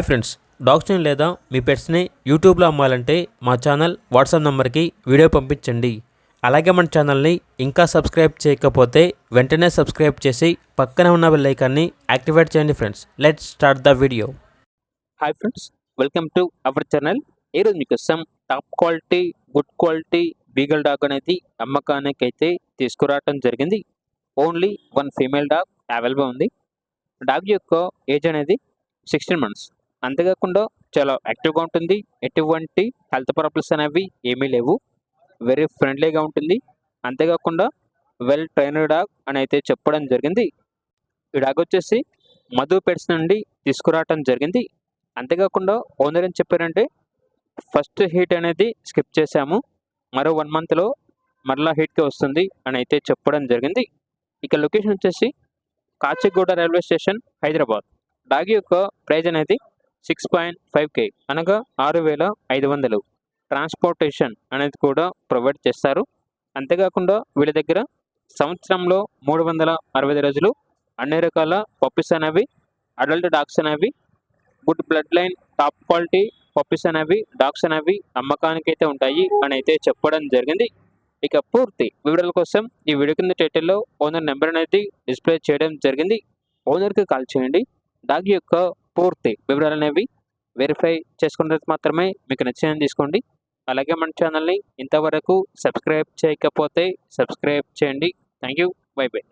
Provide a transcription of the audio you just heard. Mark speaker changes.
Speaker 1: Friends, డాగ్స్ని లేదా మీ పెట్స్ని యూట్యూబ్లో అమ్మాలంటే మా ఛానల్ వాట్సాప్ నెంబర్కి వీడియో పంపించండి. అలాగే మన ఛానల్ని ఇంకా సబ్స్క్రైబ్ చేయకపోతే వెంటనే సబ్స్క్రైబ్ చేసి పక్కనే ఉన్న బెల్ ఐకాన్ని యాక్టివేట్ చేయండి friends. Let's start the video. Hi friends, welcome to our channel. ఈరోజు మీకోసం top quality good quality beagle dog అనేది అమ్మకానికి అయితే తీసుకురావటం జరిగింది. Only one female dog available ఉంది. డాగ్ యొక్క ఏజ్ అనేది 16 months. అంతేకాకుండా చాలా యాక్టివ్గా ఉంటుంది. ఎటువంటి హెల్త్ ప్రాబ్లమ్స్ అనేవి ఏమీ లేవు. వెరీ ఫ్రెండ్లీగా ఉంటుంది. అంతేకాకుండా వెల్ ట్రైనర్ డాగ్ అని అయితే చెప్పడం జరిగింది. ఈ డాగ్ వచ్చేసి మధు పెట్స్ నుండి తీసుకురావటం జరిగింది. అంతేకాకుండా ఓనర్ ఏం చెప్పారంటే ఫస్ట్ హీట్ అనేది స్కిప్ చేశాము, మరో 1 monthలో మరలా హీట్కి వస్తుంది అని అయితే చెప్పడం జరిగింది. ఇక లొకేషన్ వచ్చేసి Kacheguda railway station, Hyderabad. Dog యొక్క ప్రైజ్ అనేది 6.5K అనగా 6,500. ట్రాన్స్పోర్టేషన్ అనేది కూడా ప్రొవైడ్ చేస్తారు. అంతేకాకుండా వీళ్ళ దగ్గర సంవత్సరంలో 365 రోజులు అన్ని రకాల పప్పీస్ అనేవి, అడల్ట్ డాగ్స్ అనేవి, good blood line top quality puppies అనేవి, డాగ్స్ అనేవి అమ్మకానికి అయితే ఉంటాయి అని అయితే చెప్పడం జరిగింది. ఇక పూర్తి వివరాల కోసం ఈ వీడియో కింద టైటిల్లో ఓనర్ నెంబర్ అనేది డిస్ప్లే చేయడం జరిగింది. ఓనర్కి కాల్ చేయండి. డాగ్ యొక్క పూర్తి వివరాలు అనేవి వెరిఫై చేసుకున్న తర్వాత మాత్రమే మీకు నచ్చిందని తీసుకోండి. అలాగే మన ఛానల్ని ఇంతవరకు సబ్స్క్రైబ్ చేయకపోతే సబ్స్క్రైబ్ చేయండి. Thank you. By by.